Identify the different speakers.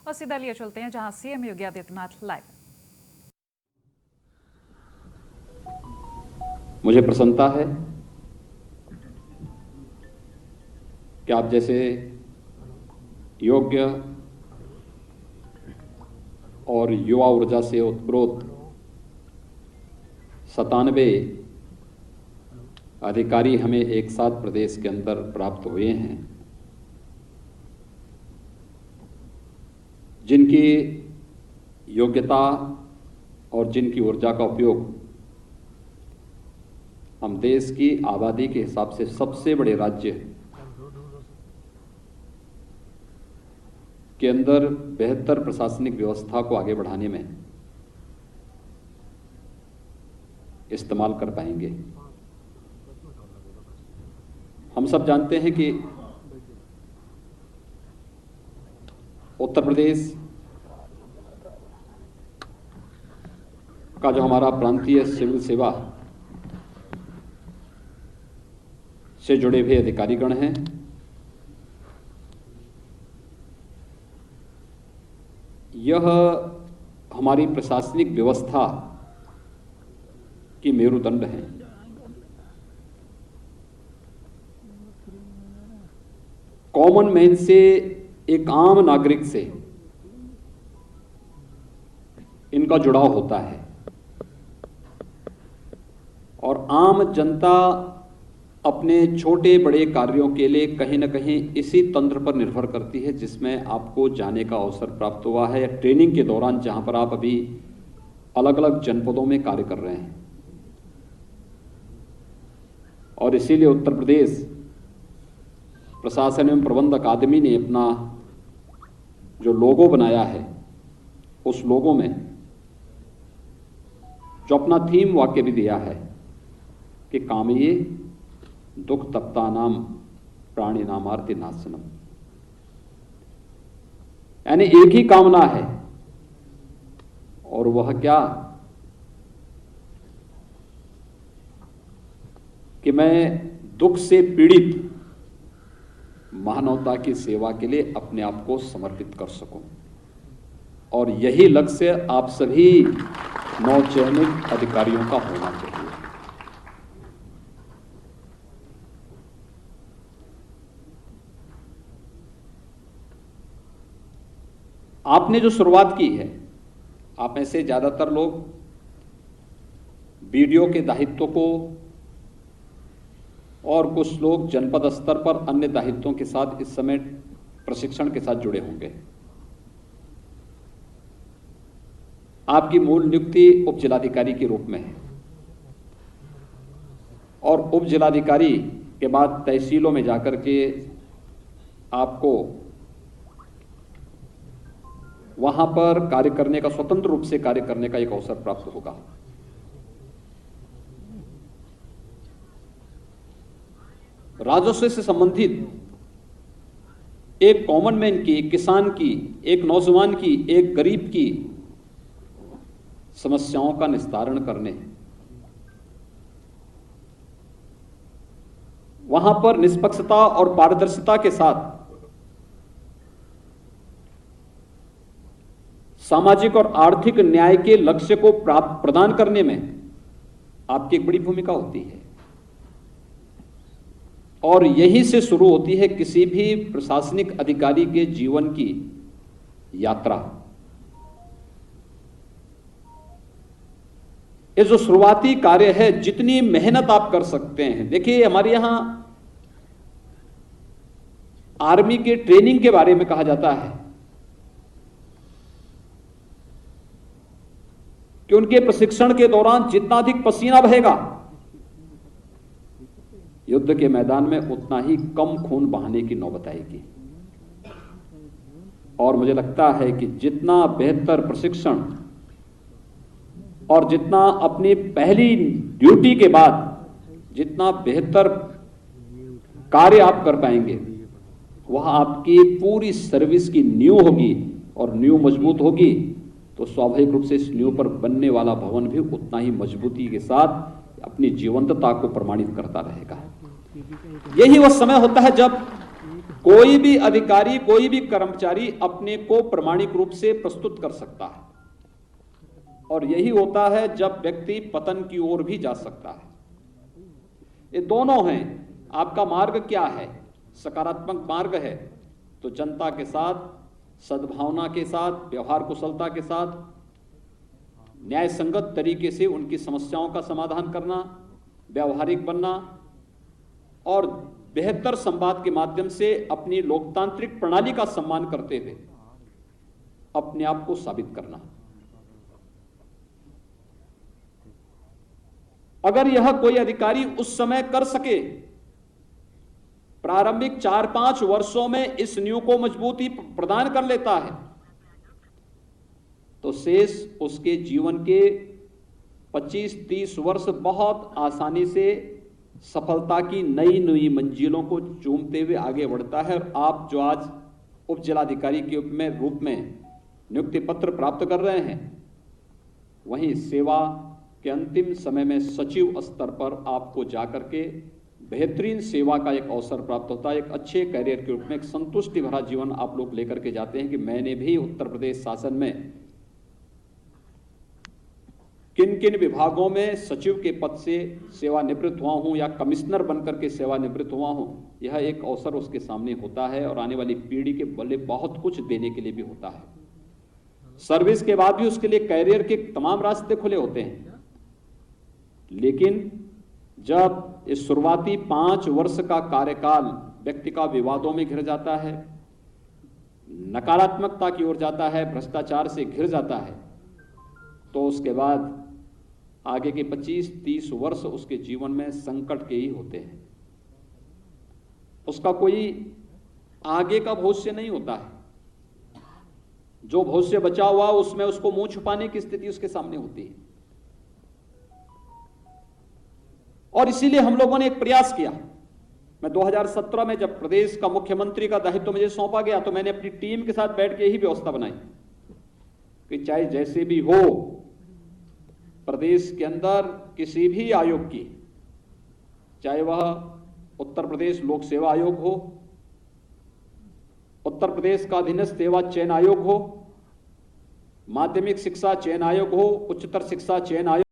Speaker 1: और सीधा लिए चलते हैं जहां सीएम योगी आदित्यनाथ लाइव।
Speaker 2: मुझे प्रसन्नता है कि आप जैसे योग्य और युवा ऊर्जा से उत्प्रोत 97 अधिकारी हमें एक साथ प्रदेश के अंदर प्राप्त हुए हैं, जिनकी योग्यता और जिनकी ऊर्जा का उपयोग हम देश की आबादी के हिसाब से सबसे बड़े राज्य के अंदर बेहतर प्रशासनिक व्यवस्था को आगे बढ़ाने में इस्तेमाल कर पाएंगे। हम सब जानते हैं कि उत्तर प्रदेश का जो हमारा प्रांतीय सिविल सेवा से जुड़े हुए अधिकारीगण हैं, यह हमारी प्रशासनिक व्यवस्था की मेरुदंड है। कॉमन मैन से, एक आम नागरिक से इनका जुड़ाव होता है और आम जनता अपने छोटे बड़े कार्यों के लिए कहीं ना कहीं इसी तंत्र पर निर्भर करती है जिसमें आपको जाने का अवसर प्राप्त हुआ है, या ट्रेनिंग के दौरान जहां पर आप अभी अलग अलग जनपदों में कार्य कर रहे हैं। और इसीलिए उत्तर प्रदेश प्रशासन एवं प्रबंध अकादमी ने अपना जो लोगो बनाया है, उस लोगो में जो अपना थीम वाक्य भी दिया है कि कामये दुख तप्ता नाम प्राणी नामार्ति नाशनम, यानी एक ही कामना है, और वह क्या कि मैं दुख से पीड़ित मानवता की सेवा के लिए अपने आप को समर्पित कर सकूं। और यही लक्ष्य आप सभी नवचयनित अधिकारियों का होना चाहिए। आपने जो शुरुआत की है, आप में से ज्यादातर लोग बीडीओ के दायित्व को और कुछ लोग जनपद स्तर पर अन्य दायित्वों के साथ इस समय प्रशिक्षण के साथ जुड़े होंगे। आपकी मूल नियुक्ति उप जिलाधिकारी के रूप में है और उप जिलाधिकारी के बाद तहसीलों में जाकर के आपको वहां पर कार्य करने का, स्वतंत्र रूप से कार्य करने का एक अवसर प्राप्त होगा। राजस्व से संबंधित एक कॉमन मैन की, एक किसान की, एक नौजवान की, एक गरीब की समस्याओं का निस्तारण करने, वहां पर निष्पक्षता और पारदर्शिता के साथ सामाजिक और आर्थिक न्याय के लक्ष्य को प्रदान करने में आपकी एक बड़ी भूमिका होती है। और यहीं से शुरू होती है किसी भी प्रशासनिक अधिकारी के जीवन की यात्रा। ये जो शुरुआती कार्य है, जितनी मेहनत आप कर सकते हैं, देखिए हमारे यहां आर्मी के ट्रेनिंग के बारे में कहा जाता है कि उनके प्रशिक्षण के दौरान जितना अधिक पसीना बहेगा, युद्ध के मैदान में उतना ही कम खून बहाने की नौबत आएगी। और मुझे लगता है कि जितना बेहतर प्रशिक्षण और जितना अपनी पहली ड्यूटी के बाद जितना बेहतर कार्य आप कर पाएंगे, वह आपकी पूरी सर्विस की नींव होगी। और नींव मजबूत होगी तो स्वाभाविक रूप से इस नींव पर बनने वाला भवन भी उतना ही मजबूती के साथ अपनी जीवंतता को प्रमाणित करता रहेगा। यही वह समय होता है जब कोई भी अधिकारी, कोई भी कर्मचारी अपने को प्रामाणिक रूप से प्रस्तुत कर सकता है, और यही होता है जब व्यक्ति पतन की ओर भी जा सकता है। ये दोनों हैं। आपका मार्ग क्या है? सकारात्मक मार्ग है तो जनता के साथ सद्भावना के साथ, व्यवहार कुशलता के साथ, न्याय संगत तरीके से उनकी समस्याओं का समाधान करना, व्यवहारिक बनना और बेहतर संवाद के माध्यम से अपनी लोकतांत्रिक प्रणाली का सम्मान करते हुए अपने आप को साबित करना। अगर यह कोई अधिकारी उस समय कर सके, प्रारंभिक 4-5 वर्षों में इस नींव को मजबूती प्रदान कर लेता है, तो शेष उसके जीवन के 25-30 वर्ष बहुत आसानी से सफलता की नई नई मंजिलों को चूमते हुए आगे बढ़ता है। और आप जो आज उप जिलाधिकारी के रूप में नियुक्ति पत्र प्राप्त कर रहे हैं, वहीं सेवा के अंतिम समय में सचिव स्तर पर आपको जाकर के बेहतरीन सेवा का एक अवसर प्राप्त होता है। एक अच्छे कैरियर के रूप में एक संतुष्टि भरा जीवन आप लोग लेकर के जाते हैं कि मैंने भी उत्तर प्रदेश शासन में किन किन विभागों में सचिव के पद से सेवानिवृत्त हुआ हूं या कमिश्नर बनकर के सेवानिवृत्त हुआ हूं। यह एक अवसर उसके सामने होता है और आने वाली पीढ़ी के बल्ले बहुत कुछ देने के लिए भी होता है। सर्विस के बाद भी उसके लिए कैरियर के तमाम रास्ते खुले होते हैं, लेकिन जब इस शुरुआती 5 वर्ष का कार्यकाल व्यक्ति का विवादों में घिर जाता है, नकारात्मकता की ओर जाता है, भ्रष्टाचार से घिर जाता है, तो उसके बाद आगे के 25-30 वर्ष उसके जीवन में संकट के ही होते हैं। उसका कोई आगे का भविष्य नहीं होता है। जो भविष्य बचा हुआ उसमें उसको मुंह छुपाने की स्थिति उसके सामने होती है। और इसीलिए हम लोगों ने एक प्रयास किया। मैं 2017 में जब प्रदेश का मुख्यमंत्री का दायित्व मुझे सौंपा गया, तो मैंने अपनी टीम के साथ बैठ के यही व्यवस्था बनाई कि चाहे जैसे भी हो, प्रदेश के अंदर किसी भी आयोग की, चाहे वह उत्तर प्रदेश लोक सेवा आयोग हो, उत्तर प्रदेश का अधीनस्थ सेवा चयन आयोग हो, माध्यमिक शिक्षा चयन आयोग हो, उच्चतर शिक्षा चयन आयोग